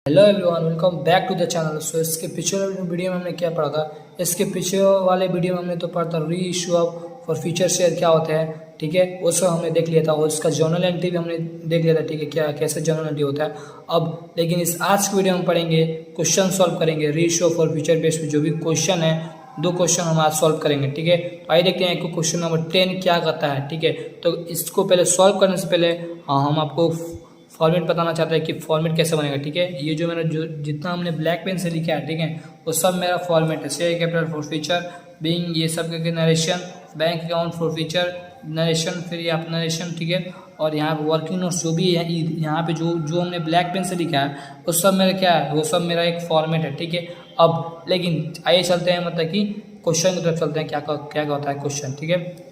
Hello everyone, welcome back to the channel. So इसके पीछे वाले वीडियो में हमने क्या पढ़ा था? इसके पीछे वाले वीडियो में हमने तो पढ़ा था री issue of for future share क्या होता है, ठीक है। वो सब हमने देख लिया था और इसका जर्नल एंट्री भी हमने देख लिया था, ठीक है, क्या कैसे जर्नल एंट्री होता है। अब लेकिन इस आज की वीडियो में पढ़ेंगे, क्वेश्चन सॉल्व करेंगे री इशू फॉर फ्यूचर बेस्ड पे जो भी क्वेश्चन है, दो क्वेश्चन हम आज सॉल्व करेंगे, ठीक है। तो आइए देखते हैं क्वेश्चन नंबर 10 क्या करता है, ठीक है। तो इसको पहले सॉल्व करने से पहले हम आपको फॉर्मेट बताना चाहता है कि फॉर्मेट कैसे बनेगा, ठीक है। ये जो मेरा जो जितना हमने ब्लैक पेन से लिखा है, ठीक है, वो सब मेरा फॉर्मेट है। Share capital for future being, ये सब के narration, bank account for future narration, फिर ये आप नरेशन, ठीक है। और यहाँ पे वर्किंग नोट्स जो भी है, यहाँ पे जो जो हमने ब्लैक पेन से लिखा है वो सब मेरा क्या है, वो सब मेरा एक फॉर्मेट है, ठीक है। अब लेकिन आइए चलते हैं, मतलब कि क्वेश्चन की तरफ चलते हैं, क्या होता है क्वेश्चन, ठीक है।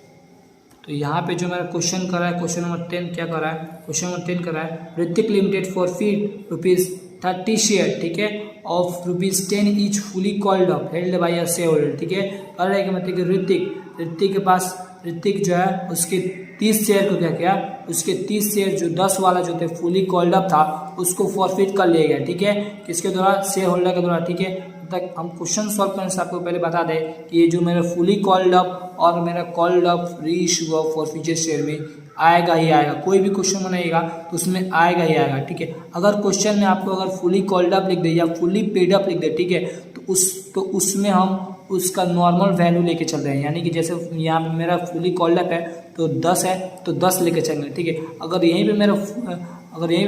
तो यहाँ पे जो मेरा क्वेश्चन कर रहा है, क्वेश्चन नंबर 10 क्या कर रहा है, क्वेश्चन नंबर 10 कर रहा है Hrithik limited for feed ₹30 share, ठीक है, of ₹10 each fully called up held by a share holder, ठीक है। कर रहा है कि मतलब कि ऋतिक के पास, ऋतिक जो है उसके 30 शेयर को क्या किया, उसके 30 शेयर जो 10 वाला जो थे फुली कॉल्ड अप था उसको फॉरफिट कर लिया गया, ठीक है, किसके द्वारा, शेयर होल्डर के द्वारा, ठीक है। तक हम क्वेश्चन सॉल्व करने से आपको पहले बता दें कि ये जो मेरा फुली कॉल्ड अप और मेरा कॉल्ड अप री issue of for future share में आएगा ही आएगा। कोई भी क्वेश्चन बनाएगा तो उसमें आएगा ही आएगा, ठीक है। अगर क्वेश्चन में आपको अगर फुली कॉल्ड अप लिख दे या फुली पेड अप लिख दे, ठीक है, तो उसमें हम उसका नॉर्मल वैल्यू लेके चल रहे हैं, यानी कि जैसे यहाँ पे मेरा फुली कॉल्ड अप है तो 10 है तो 10 लेके चलेंगे, ठीक है। अगर यहीं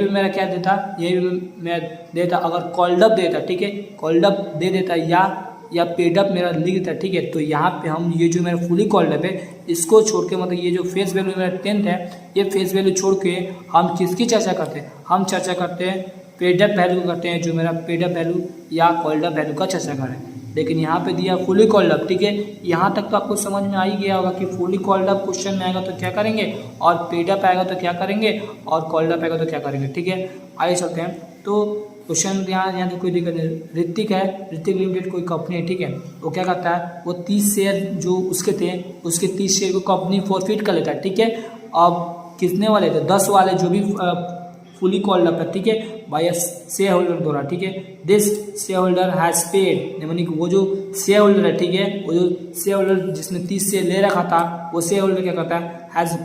पे मेरा क्या देता, यहीं पे मैं देता अगर कॉल्ड अप देता, ठीक है, कॉल्ड अप दे देता या पेड अप मेरा लिख देता, ठीक है। तो यहाँ पे हम ये जो मेरा फुली कॉल्ड अप है इसको छोड़ के, मतलब ये जो फेस वैल्यू मेरा 10 है, ये फेस वैल्यू छोड़ के हम किसकी चर्चा करते हैं, हम चर्चा करते हैं पेड अप वैल्यू करते हैं, जो मेरा पेड अप वैल्यू या कॉल्ड अप वैल्यू का चर्चा करें। लेकिन यहाँ पे दिया फुली कॉल्ड अप, ठीक है। यहाँ तक तो आपको समझ में आ ही गया होगा कि फुली कॉल्ड अप क्वेश्चन में आएगा तो क्या करेंगे और पेड अप आएगा तो क्या करेंगे और कॉल्ड अप आएगा तो क्या करेंगे, ठीक है। आइए चलते हैं। तो क्वेश्चन यहाँ तो कोई दिक्कत नहीं। ऋतिक है, ऋतिक लिमिटेड कोई कंपनी है, ठीक है। वो क्या करता है, वो 30 शेयर जो उसके थे उसके 30 शेयर को कंपनी फॉरफिट कर लेता है, ठीक है। अब कितने वाले थे, 10 वाले जो भी फुली कॉल्ड अप है, ठीक है, बाय शेयर होल्डर द्वारा, ठीक है। This share holder has paid, यानी कि वो जो शेयर होल्डर है, ठीक है, वो जो शेयर होल्डर जिसने 30 शेयर ले रखा था वो शेयर होल्डर क्या करता है, हैज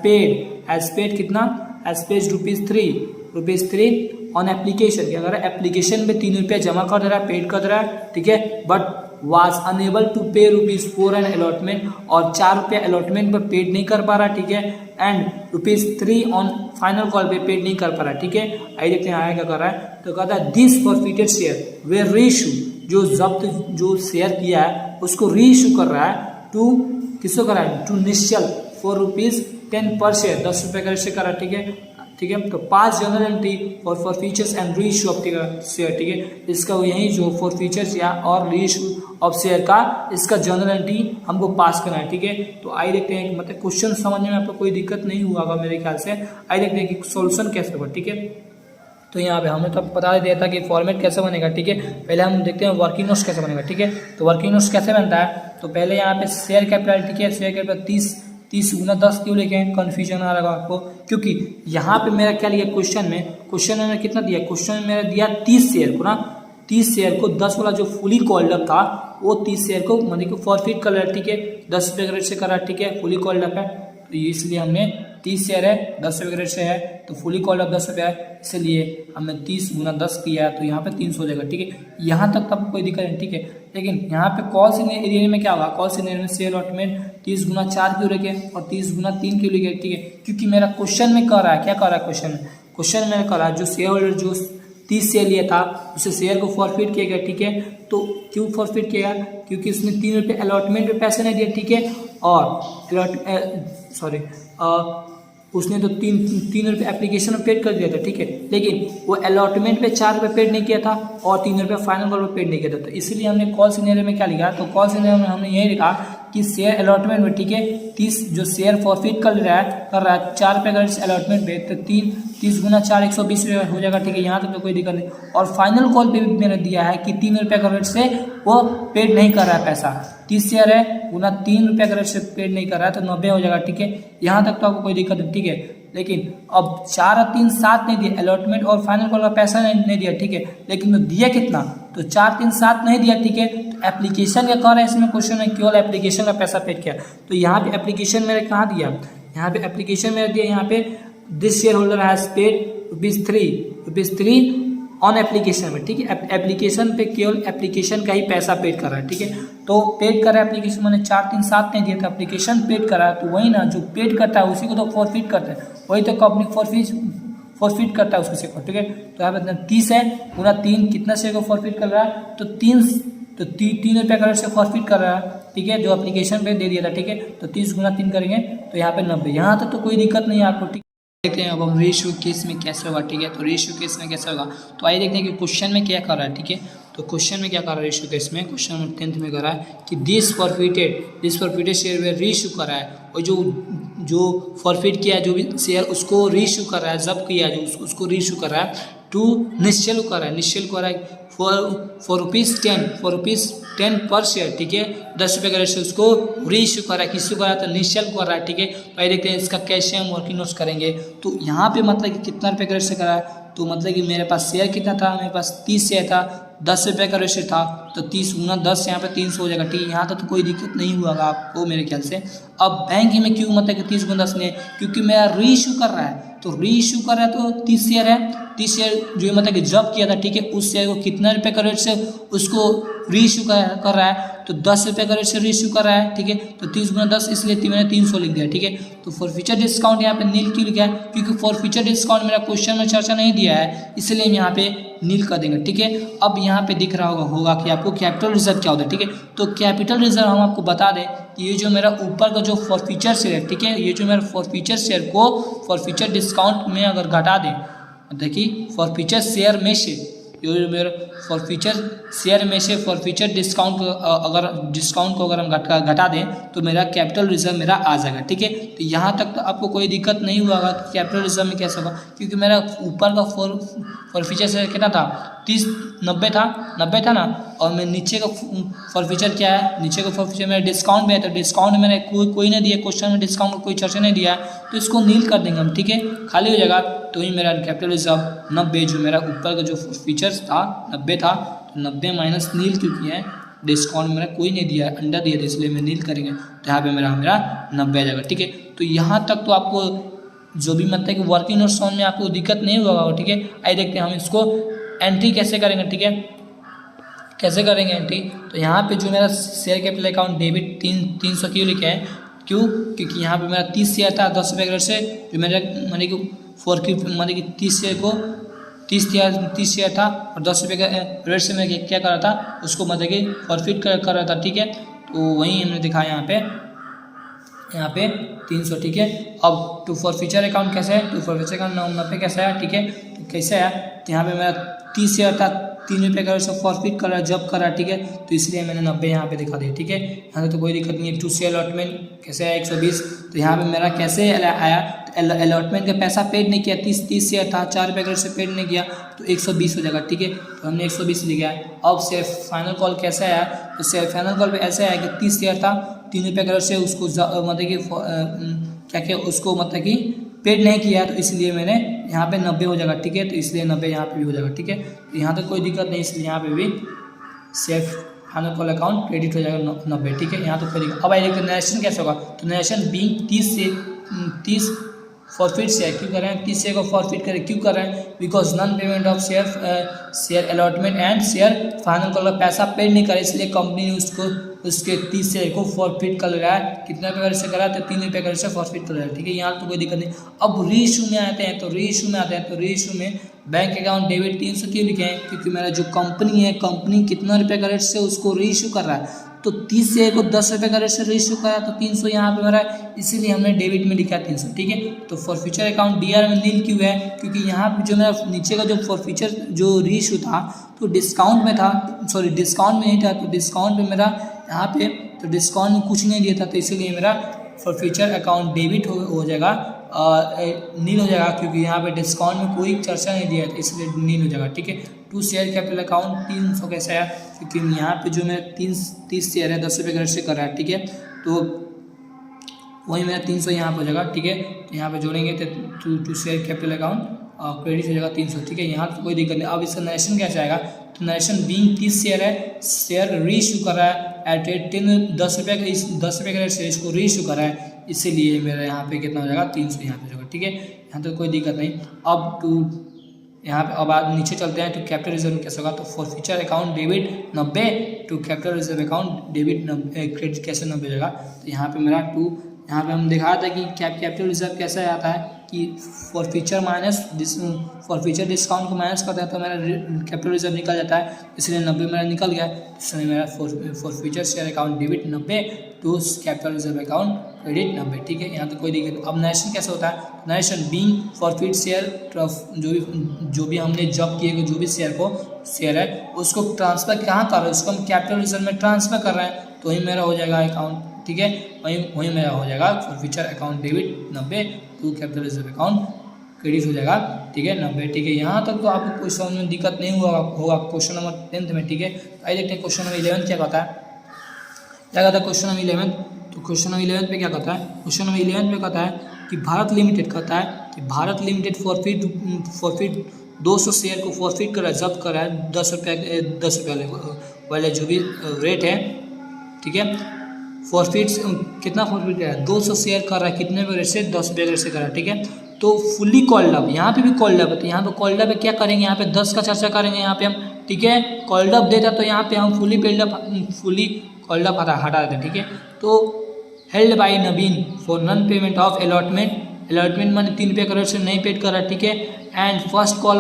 पेड कितना, हैज पेड ₹3 ऑन एप्लीकेशन, क्या कर रहा है, एप्लीकेशन में ₹3 जमा कर दे रहा है, पेड कर दे रहा है, ठीक है। But was unable to pay ₹4 on allotment, और ₹4 अलॉटमेंट पर पेड नहीं कर पा रहा, ठीक है। एंड ₹3 ऑन फाइनल कॉल पे पेड नहीं कर पा रहा, ठीक है। आइए देखते हैं आया क्या कर रहा है। तो कहता है this forfeited share way reissue, जो जब्त जो शेयर किया है उसको रीइशू कर रहा है टू, किसको कर रहा है, टू निश्चल फॉर ₹10 पर शेयर, ₹10 का रेशो कर रहा है, ठीक है, ठीक है। तो पास journal entry for features and re issue of share, ठीक है। इसका यही जो फॉर फीचर्स या और री इशू ऑफ शेयर का इसका जर्नल एंट्री हमको पास करना है, ठीक है। तो आइए देखते हैं कि मतलब क्वेश्चन समझने में आपको कोई दिक्कत नहीं हुआ होगा मेरे ख्याल से। आइए देखते हैं कि सॉल्यूशन कैसे होगा, ठीक है। तो यहाँ पे हमने तो बता दिया था कि फॉर्मेट कैसे बनेगा, ठीक है। पहले हम देखते हैं वर्किंग नोट्स कैसे बनेगा, ठीक है। तो वर्किंग नोट्स कैसे बनता है, तो पहले यहाँ पे शेयर कैपिटल, ठीक है, शेयर कैपिटल 30 गुना 10 क्यों लिखे हैं, कन्फ्यूजन आ रहा है आपको, क्योंकि यहाँ पे मेरा क्या लिया क्वेश्चन में मैंने कितना दिया, क्वेश्चन में मेरा दिया 30 शेयर को ना, 30 शेयर को 10 वाला जो फुली कॉल्ड अप था वो 30 शेयर को मतलब कि फॉरफिट कर रहा है, ठीक है, ₹10 का रेट से कर रहा है, ठीक है, फुली कॉल्ड अप है। तो इसलिए हमने 30 शेयर है, ₹10 का रेट से है, तो फुली कॉल्ड अप ₹10 है, इसलिए हमने 30 गुना 10 किया है, तो यहाँ पे 300 हो जाएगा, ठीक है। यहाँ तक तो आपको कोई दिक्कत नहीं, ठीक है। लेकिन यहाँ पे कॉल सिनेरियो में क्या होगा, कॉल सिनेरियो में शेयर अलॉटमेंट 30 गुना 4 क्यों रखे और 30 गुना 3 क्यों लिखे, ठीक है, क्योंकि मेरा क्वेश्चन में कह रहा है, क्या कह रहा है क्वेश्चन में कह रहा है जो शेयर होल्डर जो 30 शेयर लिया था उसे शेयर को फॉरफिट किया गया, ठीक है। तो क्यों फॉरफिट किया, क्योंकि उसने ₹3 अलॉटमेंट पे पैसे नहीं दिए, ठीक है, और उसने तो ₹3 एप्लीकेशन में पेड कर दिया था, ठीक है, लेकिन वो अलॉटमेंट पे ₹4 पेड नहीं किया था और ₹3 फाइनल कॉल पे पेड नहीं किया था। तो इसलिए हमने कॉल सिनेरियो में क्या लिखा, तो कॉल सिनेरियो में हमने यही लिखा कि शेयर अलॉटमेंट में, ठीक है, 30 जो शेयर फॉरफिट कर रहा है ₹4 का अलॉटमेंट पे, तो 30 गुना 4 120 हो जाएगा, ठीक है। यहाँ तक तो कोई दिक्कत नहीं। और फाइनल कॉल पे भी मैंने दिया है कि ₹3 का रेट से वो पेड नहीं कर रहा है पैसा, 30 शेयर है गुना ₹3 का रेट से पेड नहीं कर रहा है, तो 90 हो जाएगा, ठीक है। यहाँ तक तो आपको कोई दिक्कत नहीं, ठीक है। लेकिन अब 4 और 3 7 नहीं दिया, अलॉटमेंट और फाइनल कॉल का पैसा नहीं दिया, ठीक है, लेकिन तो दिया कितना, तो 4 3 7 नहीं दिया, ठीक है। तो एप्लीकेशन क्या कर रहा है इसमें क्वेश्चन है, केवल एप्लीकेशन का पैसा पेड किया। तो यहाँ पे एप्लीकेशन मेरे कहाँ दिया, यहाँ पे एप्लीकेशन मेरे दिया, यहाँ पे this share holder has paid ₹3 on application में, ठीक है। एप्लीकेशन पे केवल एप्लीकेशन का ही पैसा पेड कर रहा है, ठीक है। तो पेड कर रहा है एप्लीकेशन, मैंने 4 3 7 नहीं दिया, तो एप्लीकेशन पेड कर रहा है, तो वही ना जो पेड करता है उसी को तो फॉरफिट करता है, वही तो कंपनी फॉरफिट करता है उसको शेयर को, ठीक है। तो यहाँ पे 30 है गुना 3 कितना शेयर को फॉरफिट कर रहा है, तो 3 रुपये का से फॉरफिट कर रहा है, ठीक है, जो एप्लीकेशन पे दे दिया था, ठीक है। तो 30 गुना 3 करेंगे तो यहाँ पे 90, यहाँ तक तो कोई दिक्कत नहीं है आपको, ठीक। देखते हैं अब हम रेशियो केस में कैसे होगा, ठीक है। तो रेशियो केस में कैसे होगा, तो आइए देखते हैं कि क्वेश्चन में क्या कर रहा है, ठीक है। तो क्वेश्चन में क्या कर रहा है रेशियो केस में, क्वेश्चन नंबर 10th में कर रहा है कि दिस फॉरफिटेड शेयर में रीइश्यू कर रहा है, और जो फॉरफिट किया जो भी शेयर उसको रीइश्यू कर रहा है, जब किया जो उसको रीइश्यू कर रहा है टू निश्चल कर रहा है, निश्चल कर रहा है फॉर ₹10 पर शेयर, ठीक है। 10 रुपये का शेयर उसको रीइश्यू कर रहा है, किसको कर रहा है, तो निश्चल कर रहा है, ठीक है। तो आइए देखते हैं इसका कैसे हम वर्किंग नोट्स करेंगे। तो यहाँ पे मतलब कि कितना रुपये का रेशियो कर रहा है, तो मतलब कि मेरे पास शेयर कितना था, मेरे पास 30 शेयर था, 10 रुपये का रेशियो था, तो 30 गुना 10 यहाँ पे 300 हो जाएगा, ठीक है। यहाँ तक तो कोई दिक्कत नहीं हुआ आपको मेरे ख्याल से। अब बैंक में क्यों मतलब कि 30 गुना 10 नहीं है, क्योंकि मेरा रीइश्यू कर रहा है, तो रीइश्यू कर रहा है तो 30 शेयर है, 30 शेयर जो मतलब कि जब किया था, ठीक है, उस शेयर को कितना रुपये का रेट से उसको रीइश्यू कर रहा है, तो 10 रुपये का रेट से रीइश्यू कर रहा है, ठीक है। तो 30 गुना 10 इसलिए मैंने 300 लिख दिया, ठीक है। तो फॉर फ्यूचर डिस्काउंट यहाँ पे नील क्यों लिखा है, क्योंकि फॉर फ्यूचर डिस्काउंट मेरा क्वेश्चन में चर्चा नहीं दिया है, इसलिए हम यहाँ पे नील कर देंगे, ठीक है। अब यहाँ पे दिख रहा होगा कि आपको कैपिटल रिजर्व क्या होता है, ठीक है। तो कैपिटल रिजर्व हम आपको बता दें कि ये जो मेरा ऊपर का जो फॉर फ्यूचर शेयर है, ठीक है, ये जो मेरा फॉर फ्यूचर शेयर को फॉर फ्यूचर डिस्काउंट में अगर घटा दें, देखिए फॉर फ्यूचर शेयर में से जो मेरे फॉर फ्यूचर शेयर में से फॉर फ्यूचर डिस्काउंट को अगर हम घटा दें तो मेरा कैपिटल रिजर्व मेरा आ जाएगा, ठीक है। तो यहाँ तक तो आपको कोई दिक्कत नहीं हुआ कि कैपिटल रिजर्व में कैसे होगा, क्योंकि मेरा ऊपर का फॉर फ्यूचर शेयर कितना था, 90 था ना, और मैं नीचे का फॉर फ्यूचर क्या है, नीचे का फॉर फ्यूचर मेरा डिस्काउंट में है, तो डिस्काउंट मैंने कोई नहीं दिया, क्वेश्चन में डिस्काउंट कोई चर्चा नहीं दिया है, तो इसको नील कर देंगे हम, ठीक है, खाली हो जाएगा। तो ही मेरा कैपिटल रिजर्व 90, जो मेरा ऊपर का जो फीचर्स था 90 था, तो 90 माइनस नील क्योंकि है, डिस्काउंट मेरा कोई नहीं दिया है, अंडा दिया था, इसलिए मैं नील करेंगे, तो यहाँ पे मेरा 90 आ जाएगा, ठीक है। तो यहाँ तक तो आपको जो भी मतलब कि वर्किंग नोट समझ में आपको दिक्कत नहीं होगा, ठीक है। आइए देखते हैं हम इसको एंट्री कैसे करेंगे, ठीक है, कैसे करेंगे एंट्री। तो यहाँ पे जो मेरा शेयर कैपिटल अकाउंट डेबिट 300 क्यों लिखे हैं, क्यों, क्योंकि यहाँ पे मेरा 30 शेयर था 10 रुपये का रेट से, जो मेरा माने कि 30 शेयर को 30 शेयर था और 10 रुपये का रेट से मैं क्या कर रहा था, उसको मतलब कि फॉरफिट कर रहा था, ठीक है। तो वही हमने दिखाया यहाँ पे 300, ठीक है। अब टू फॉर फ्यूचर अकाउंट कैसे है, टू फॉर फ्यूचर अकाउंट 90 कैसे है, ठीक है। तो कैसे है, तो यहाँ पे मेरा 30 शेयर था, 3 रुपये का रेट फॉरफिट कर रहा है, जब कर रहा है, ठीक है। तो इसलिए मैंने 90 यहाँ पे दिखा दिया, ठीक है। यहाँ तो कोई दिक्कत नहीं है। टू शेयर अलॉटमेंट कैसे है 120, तो यहाँ पे मेरा कैसे आया, अलॉटमेंट का पैसा पेड नहीं किया, 30 शेयर था, 4 रुपये का रेट से पेड नहीं किया, तो 120 हो जाएगा, ठीक है। तो हमने 120 लिखा है। अब शेयर फाइनल कॉल कैसे आया, तो शेयर फाइनल कॉल पे ऐसे आया कि 30 शेयर था, 3 रुपये का रेट से उसको मतलब कि क्या उसको मतलब कि पेड नहीं किया, तो इसलिए मैंने यहाँ पे 90 हो जाएगा, ठीक है। तो इसलिए 90 यहाँ पे भी हो जाएगा, ठीक है। तो यहाँ तक कोई दिक्कत नहीं, इसलिए यहाँ पे भी share final call account credit हो जाएगा 90, ठीक है। यहाँ तो कोई दिक्कत। अब आइए देखते नरेशन कैसे होगा, तो नरेशन बीइंग 30 फॉरफिट शेयर क्यों कर रहे हैं, 30 शेयर को फॉरफिट करें क्यों कर रहे हैं, because non payment of share allotment and share final call का पैसा पेड नहीं करे, इसलिए कंपनी ने उसके 30 शेयर को फॉरफिट कर रहा है। कितना रुपये से करा, तो 3 रुपये का से फॉरफिट कर रहा है, ठीक है। यहाँ तो कोई दिक्कत नहीं। अब रीइश्यू में आते हैं, तो रीइश्यू में बैंक अकाउंट डेबिट 300 क्यों लिखे हैं, क्योंकि मेरा जो कंपनी है, कंपनी कितना रुपये का रेट से उसको रीइश्यू कर रहा है, तो 30 शेयर को 10 रुपये का रेट से रीइश्यू करा, तो 300 यहाँ पे मेरा, इसीलिए हमने डेबिट में लिखा 300, ठीक है। तो फॉर फ्यूचर अकाउंट डीआर में नील क्यों है, क्योंकि यहाँ पे जो मेरा नीचे का जो फॉर फ्यूचर जो रीइश्यू था, तो डिस्काउंट में था, सॉरी डिस्काउंट में नहीं था, तो डिस्काउंट में मेरा यहाँ पे, तो डिस्काउंट में कुछ नहीं दिया था, तो इसीलिए मेरा फॉर फ्यूचर अकाउंट डेबिट हो जाएगा, नील हो जाएगा, क्योंकि यहाँ पे डिस्काउंट में कोई चर्चा नहीं दिया है, तो इसलिए नील हो जाएगा, ठीक है। टू शेयर कैपिटल अकाउंट 300 कैसे है, क्योंकि यहाँ पे जो मेरा 30 शेयर है 10 रुपये का रेट से कर रहा है, ठीक है। तो वही मेरा 300 यहाँ पर हो जाएगा, ठीक है। तो यहाँ पे जोड़ेंगे तो to share capital account credit हो जाएगा 300, ठीक है। यहाँ तो कोई दिक्कत नहीं। अब इसका नरेशन कैसे आएगा, तो नरेशन बीइंग 30 शेयर है, शेयर रीइश्यू कर रहा है एट रेट 10 रुपये का, 10 रुपये का रेट से इसको रीइश्यू कर रहा है, इसीलिए मेरा यहाँ पे कितना हो जाएगा 300 यहाँ पे होगा, ठीक है। यहाँ तो कोई दिक्कत नहीं। अब टू यहाँ पे अब आज नीचे चलते हैं तो कैपिटल रिजर्व कैसे होगा, तो forfeiture account debit 90 to capital reserve account debit credit कैसे 90 जाएगा। तो यहाँ पे मेरा टू, यहाँ पे हम दिखा था कि कैपिटल रिजर्व कैसे आता है कि फॉर फ्यूचर डिस्काउंट को माइनस करता है तो मेरा कैपिटल रिजर्व निकल जाता है, इसलिए 90 मेरा निकल गया। इसलिए मेरा forfeiture share account debit 90 to capital reserve account credit 90, ठीक है। यहाँ तो कोई दिक्कत। अब नरेशन कैसे होता है, नरेशन बीइंग फॉरफिट शेयर जो भी हमने जब किए जो भी शेयर है उसको ट्रांसफर कहाँ कर रहे हैं, उसको हम कैपिटल रिजर्व में ट्रांसफर कर रहे हैं, तो वही मेरा हो जाएगा अकाउंट, ठीक है। वही मेरा हो जाएगा forfeiture account debit 90 to capital reserve account credit हो जाएगा, ठीक है 90, ठीक है। यहाँ तक तो आपको कोई समझ में दिक्कत नहीं होगा क्वेश्चन नंबर 10th में, ठीक है। आइए देखते हैं क्वेश्चन नंबर 11 क्या कहता है। क्या कहता है क्वेश्चन नंबर 11, तो क्वेश्चन नंबर 11 पे क्या कहता है, क्वेश्चन नंबर 11 पे कहता है कि भारत लिमिटेड कहता है कि भारत लिमिटेड फॉरफिट 200 शेयर को फॉरफिट कर रहा है, जब्त कर रहा है 10 रुपये वाले जो भी रेट है, ठीक है। फॉरफिट कितना फॉरफिट कर रहा है, 200 शेयर कर रहा है, कितने रेट से, 10 रुपये रेट से कर रहा है, ठीक है। तो फुली कॉल्ड अप, यहाँ पे भी कॉल्ड अप है, तो यहाँ पे कॉल्ड अप क्या करेंगे, यहाँ पे 10 का चर्चा करेंगे यहाँ पे हम, ठीक है। कॉल्ड अप देता तो यहाँ पे हम फुली कॉल्ड अप हटा देते हैं, ठीक है। तो held by Naveen for non payment of allotment माने 3 रुपये का रेट से नहीं पेड कर रहा है, ठीक है। And first call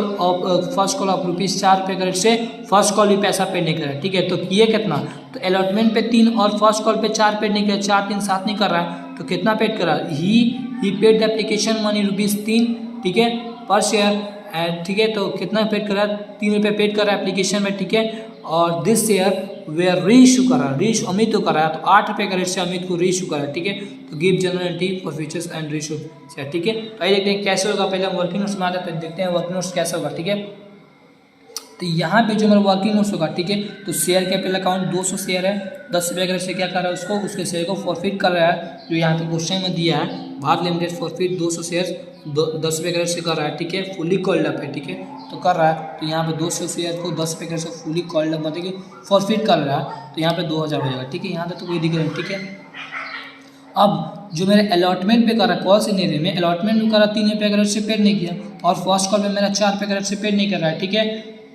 of rupees 4 रुपये का रेट से फर्स्ट कॉल भी पैसा पेड नहीं कर रहा है, ठीक है। तो किए कितना, तो अलॉटमेंट पे 3 और फर्स्ट कॉल पे 4 पेड नहीं कर, 4 3 7 नहीं कर रहा है, तो कितना पेड कर रहा है, ही पेड द एप्लीकेशन मनी ₹3, ठीक है, पर शेयर, ठीक है। तो कितना पेड कर रहा है, 3 रुपये पेड कर रहा है एप्लीकेशन में, ठीक है। और दिस शेयर वेयर रीइश्यू कर रहा है, अमित को कर रहा है, तो 8 रुपये का रेट से अमित को रीइश्यू कर रहा है, ठीक है। तो give general entry for futures and reissue share, ठीक है। तो आइए देखते हैं कैसे होगा, पहले हम वर्किंग नोट्स में आते हैं, देखते हैं वर्किंग नोट्स कैसे होगा, ठीक है। तो यहाँ पे जो मेरा वर्किंग नोट्स होगा, ठीक है, तो शेयर कैपिटल अकाउंट 200 शेयर है, 10 रुपये का रेट से क्या कर रहा है उसके शेयर को फॉरफिट कर रहा है, जो यहाँ पे क्वेश्चन में दिया है, भारत लिमिटेड फॉरफिट 200 शेयर 10 रुपये का रेट से कर रहा है, ठीक है, फुली कॉल्ड अप है, ठीक है। तो कर रहा है, तो यहाँ पे 200 शेयर को 10 रुपये का रेट से फुली कॉल्ड अप मतलब कि फॉरफिट कर रहा है, तो यहाँ पे 2000 हो जाएगा, ठीक है। यहाँ तक तो कोई दिक्कत नहीं, ठीक है। अब जो मेरे अलॉटमेंट पे कर रहा है, कॉल सिनेरियो में अलॉटमेंट में कर रहा है 3 रुपये का रेट से पेड नहीं किया, और फर्स्ट कॉल में मेरा 4 रुपये का रेट से पेड नहीं कर रहा है, ठीक है।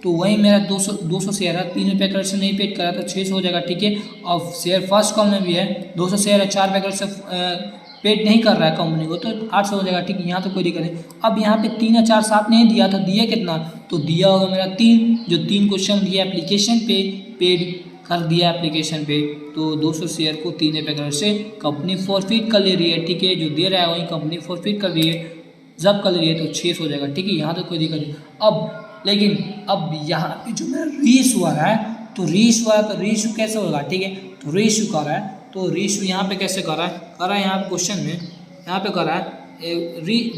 तो वही मेरा 200 शेयर है, 3 रुपये का रेट से नहीं पेड कर रहा है, तो 600 हो जाएगा, ठीक है। और शेयर फर्स्ट कॉल में भी है 200 शेयर है, 4 रुपये का रेट से पेड नहीं कर रहा है कंपनी को, तो 800 हो जाएगा, ठीक है। यहाँ तो कोई दिक्कत नहीं। अब यहाँ पे 3 या 4 7 नहीं दिया था, दिया कितना, तो दिया होगा मेरा 3, जो 3 क्वेश्चन दिया एप्लीकेशन पे पेड कर दिया एप्लीकेशन पे, तो 200 शेयर को 3 रुपये का रेट से कंपनी फॉरफिट कर ले रही है, ठीक है। जो दे रहा है वही कंपनी फॉरफिट कर रही है, जब कर ले रही है, तो 600 हो जाएगा, ठीक है। यहाँ तो कोई दिक्कत नहीं। अब यहाँ पे जो मेरा रीइश हुआ है, तो रीइश्यू कैसे होगा, ठीक है। तो रीइश्यू कर रहा है, तो रीइश्यू यहाँ पे कैसे कर रहा है यहाँ पे क्वेश्चन में, यहाँ पे कर रहा है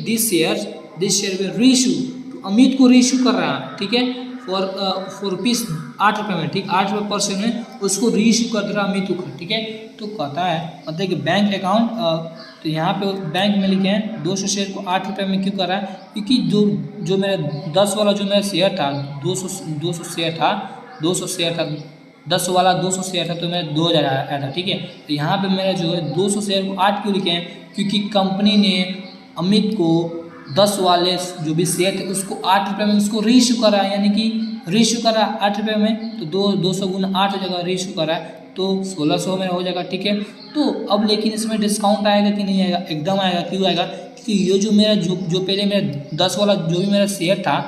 दिस शेयर में रीइश्यू, तो अमित को रीइश्यू कर रहा है, ठीक है, फॉर रुपीज़ 8 रुपये में, ठीक, 8 रुपये पर शेयर में उसको रीइश्यू कर दे रहा है अमित को, ठीक है। तो कहता है मतलब कि बैंक अकाउंट, तो यहाँ पे बैंक में लिखे हैं 200 शेयर को 8 रुपये में क्यों कर रहा है, क्योंकि जो मेरा 10 वाला जो मेरा शेयर था 200 शेयर था 10 वाला 200 शेयर था, तो मेरा 2000 आया था, ठीक है। तो यहाँ पे मेरा जो है 200 शेयर को 8 क्यों लिखे हैं, क्योंकि कंपनी ने अमित को 10 वाले जो भी शेयर थे उसको 8 रुपये में उसको रीइश्यू कर रहा है, यानी कि रीइश्यू कर रहा है 8 रुपये में, तो 200 गुना 8 हो जाएगा, रीइश्यू कर रहा है, तो 1600 में हो जाएगा, ठीक है। तो अब लेकिन इसमें डिस्काउंट आएगा कि नहीं आएगा, एकदम आएगा, क्यों आएगा, क्योंकि ये जो मेरा जो पहले मेरा 10 वाला जो भी मेरा शेयर था,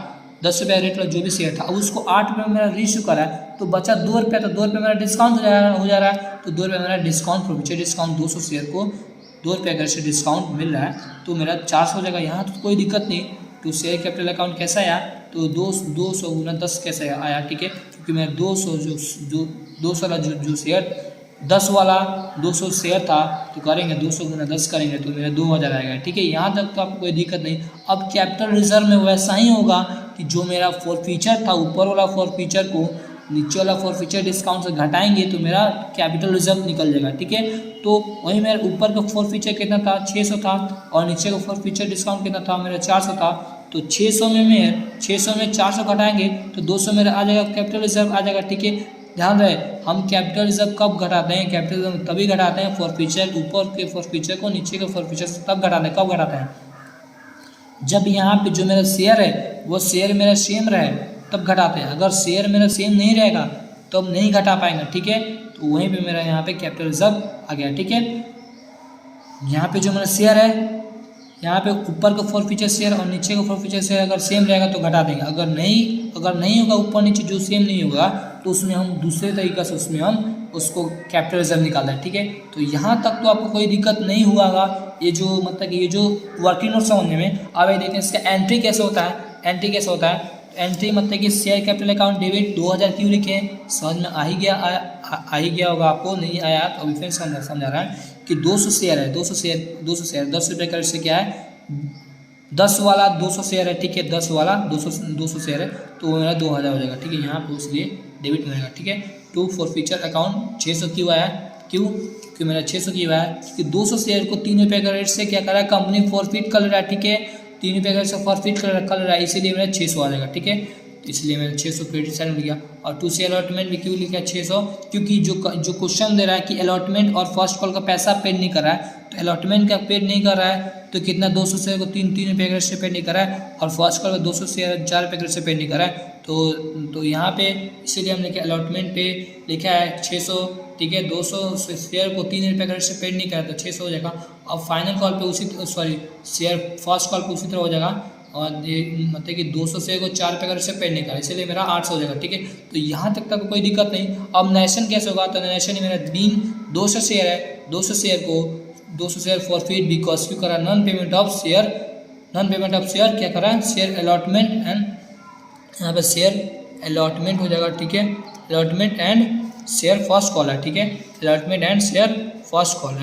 10 रुपये रेट वाला जो भी शेयर था, अब उसको 8 रुपये में मेरा रीइश्यू करा है, तो बचा 2 रुपये, तो 2 रुपये मेरा डिस्काउंट हो जा रहा है, तो 2 रुपये मेरा डिस्काउंट फ्यूचर डिस्काउंट 200 शेयर को 2 रुपये अगर से डिस्काउंट मिल रहा है, तो मेरा 400 हो जाएगा। यहाँ तो कोई दिक्कत नहीं। तो शेयर कैपिटल अकाउंट कैसा आया, तो 200 गुना 10 कैसे आया, ठीक है, क्योंकि मेरा 200 वाला जो शेयर 10 वाला 200 शेयर था, तो करेंगे 200 गुना 10 करेंगे, तो मेरा 2000 आएगा, ठीक है। यहाँ तक तो आपको कोई दिक्कत नहीं। अब कैपिटल रिजर्व में वैसा ही होगा कि जो मेरा फॉर फ्यूचर था, ऊपर वाला फॉर फ्यूचर को नीचे वाला फॉर फ्यूचर डिस्काउंट से घटाएंगे तो मेरा कैपिटल रिजर्व निकल जाएगा, ठीक है। तो वही मेरा ऊपर का फॉर फ्यूचर कितना था 600 था और नीचे का फॉर फ्यूचर डिस्काउंट कितना था मेरा 400 था। तो 600 में 400 घटाएंगे तो 200 मेरा आ जाएगा कैपिटल रिजर्व आ जाएगा, ठीक है। ध्यान रहे हम कैपिटल रिजर्व कब घटाते हैं, कैपिटल रिजर्व तभी घटाते हैं फॉर फ्यूचर ऊपर के फॉर फ्यूचर को नीचे के फॉर फ्यूचर से तब घटाते हैं। कब घटाते हैं, जब यहाँ पे जो मेरा शेयर है वो शेयर मेरा सेम रहे तब घटाते हैं। अगर शेयर मेरा सेम नहीं रहेगा तो अब नहीं घटा पाएंगे, ठीक है। तो वहीं पे मेरा यहाँ पे कैपिटल रिजर्व आ गया, ठीक है। यहाँ पे जो मेरा शेयर है यहाँ पे ऊपर का फॉर फ्यूचर शेयर और नीचे का फॉर फ्यूचर शेयर अगर सेम रहेगा तो घटा देंगे, अगर नहीं होगा ऊपर नीचे जो सेम नहीं होगा तो उसमें हम दूसरे तरीके से उसमें हम उसको कैपिटल रिजर्व निकालना है, ठीक है। तो यहाँ तक तो आपको कोई दिक्कत नहीं हुआ होगा, ये जो मतलब ये जो वर्किंग नोट समझने में। अब ये देखते हैं इसका एंट्री कैसे होता है। एंट्री कैसे होता है, एंट्री मतलब कि शेयर कैपिटल अकाउंट डेबिट 2000 क्यों लिखे हैं, समझ में आ ही गया होगा आपको, नहीं आया तो अभी फिर समझा रहा है कि 200 शेयर है, 200 शेयर 10 रुपये का से क्या है 10 वाला 200 शेयर है, ठीक है। 10 वाला 200 शेयर है तो वो मेरा 2000 हो जाएगा, ठीक है। यहाँ पे उसलिए डेबिट मिलेगा, ठीक है। टू फॉर फ्यूचर अकाउंट 600 क्यों आया, क्योंकि मेरा 600 क्यों आया क्योंकि 200 शेयर को 3 रुपये का रेट से क्या कर रहा है कंपनी फॉरफिट कर रहा है, ठीक है। 3 रुपये का रेट से फॉरफिट कर रहा है, इसीलिए मेरा 600 आ जाएगा, ठीक है। तो इसलिए मैंने 600 क्रेडिट साइड में लिखा। और टू शेयर अलॉटमेंट भी क्यों लिखा 600, क्योंकि जो क्वेश्चन दे रहा है कि अलॉटमेंट और फर्स्ट कॉल का पैसा पेड नहीं कर रहा है, तो अलॉटमेंट का पेड नहीं कर रहा है तो कितना 200 शेयर को 3 रुपये का रेट से पेड नहीं कर रहा है और फर्स्ट कॉल का 200 शेयर 4 रुपये का रेट से पेड नहीं कर रहा है। तो यहाँ पे इसीलिए हमने क्या अलॉटमेंट पे लिखा है 600, ठीक है। 200 शेयर को 3 रुपये का रेट से पेड नहीं करा तो 600 हो जाएगा। और फाइनल कॉल पे शेयर फर्स्ट कॉल पे उसी तरह हो जाएगा और ये मतलब कि 200 शेयर को 4 रुपये का रेट से पेड नहीं करा, इसलिए मेरा 800 हो जाएगा, ठीक है। तो यहाँ तक कोई दिक्कत नहीं। अब नरेशन कैसे होगा, तो नरेशन मेरा बीइंग 200 शेयर है, 200 शेयर फॉरफिट बिकॉज क्यों करा नॉन पेमेंट ऑफ शेयर क्या करा शेयर अलॉटमेंट एंड यहाँ पे शेयर अलॉटमेंट हो जाएगा, ठीक है। Allotment and share first call है, ठीक है। Allotment and share first call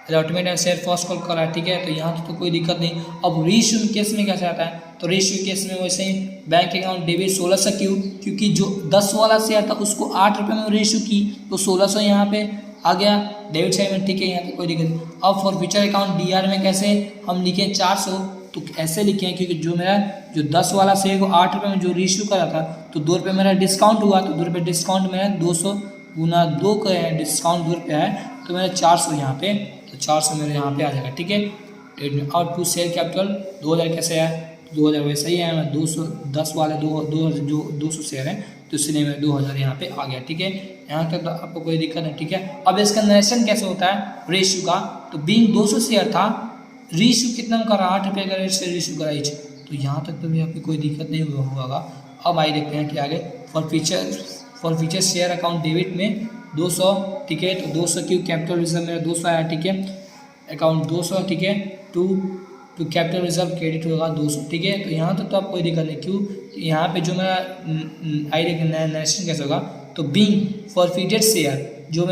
allotment and share first call करा, ठीक है। तो यहाँ तो कोई दिक्कत नहीं। अब रेशियो केस में कैसे आता है, तो रेशियो केस में वैसे ही बैंक अकाउंट डेबिट 1600 क्योंकि जो 10 वाला शेयर था उसको 8 रुपये में रेशियो की तो 1600 यहाँ पे आ गया डेबिट साइड में, ठीक है। यहाँ पे कोई दिक्कत नहीं। अब फॉर फ्यूचर अकाउंट डीआर में कैसे हम लिखे 400, तो ऐसे लिखे हैं क्योंकि जो 10 वाला शेयर को 8 रुपये में जो रेशियो करा था तो 2 रुपये मेरा डिस्काउंट हुआ, तो 2 रुपये डिस्काउंट मेरा 200 गुना 2 का है डिस्काउंट 2 रुपये है तो मेरा 400 यहाँ पे, तो 400 मेरे यहाँ पे आ जाएगा, ठीक है। और टू शेयर कैपिटल 2000 कैसे है, 2000 वैसे ही है, मैं 210 वाले 200 शेयर है तो इसलिए मेरे 2000 यहाँ पे आ गया, ठीक है। यहाँ तक तो आपको कोई दिक्कत नहीं, ठीक है। अब इसका नरेशन कैसे होता है रेशियो का, तो बीइंग 200 शेयर था रेशियो कितना करा 8 रुपये का रेट से रेशियो करा ईच, तो यहाँ तक तो भी आपकी कोई दिक्कत नहीं होगा। अब आइए देखते हैं कि आगे for future share account debit में 200, ठीक है। तो 200 क्यों कैपिटल रिजर्व मेरा 200 आया, ठीक है। अकाउंट 200, ठीक है। टू कैपिटल रिजर्व क्रेडिट होगा 200, ठीक है। तो यहाँ तक तो आप कोई दिक्कत नहीं, क्यों यहाँ पे जो मेरा नरेशन कैसे होगा, तो बीइंग फॉरफिटेड शेयर जो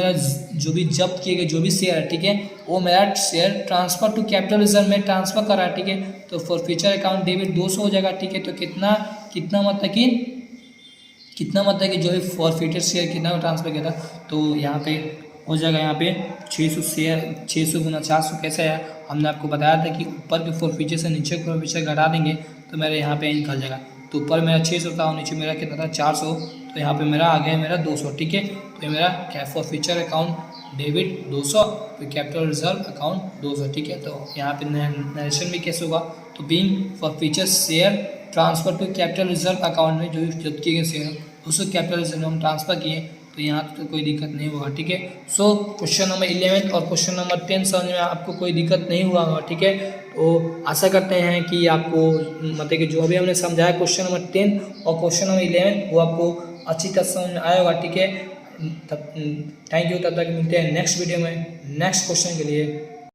भी जब्त किए गए जो भी शेयर है, ठीक है, वो मेरा share transfer to capital reserve में ट्रांसफर करा है, ठीक है। तो फॉर फ्यूचर अकाउंट डेबिट 200 हो जाएगा, ठीक है। तो कितना मतलब कि जो भी फॉरफिटेड शेयर कितना ट्रांसफर किया था, तो यहाँ पे हो जाएगा यहाँ पे 600 शेयर 600 गुना 400 कैसे है, हमने आपको बताया था कि ऊपर के फॉरफिचर से नीचे फॉरफिचर घटा देंगे तो मेरा यहाँ पे निकल जाएगा। तो ऊपर मेरा 600 था और नीचे मेरा कितना था 400, तो यहाँ पे मेरा आ गया मेरा 200, ठीक है। तो ये मेरा फॉरफिचर अकाउंट डेबिट 200, तो कैपिटल रिजर्व अकाउंट 200, ठीक है। तो यहाँ पे नरेशन भी कैसे होगा, तो being forfeiture share transfer to capital reserve account में जो भी जब्त किए गए शेयर उसको कैपिटल रिजर्व में हम ट्रांसफर किए, तो यहाँ तो कोई दिक्कत नहीं होगा, ठीक है। सो क्वेश्चन नंबर 11 और क्वेश्चन नंबर 10 समझ में आपको कोई दिक्कत नहीं हुआ होगा, ठीक है। तो आशा करते हैं कि आपको मतलब कि जो भी हमने समझाया क्वेश्चन नंबर 10 और क्वेश्चन नंबर 11 वो आपको अच्छी तरह समझ में आया होगा, ठीक है। थैंक यू, तब तक मिलते हैं नेक्स्ट वीडियो में नेक्स्ट क्वेश्चन के लिए।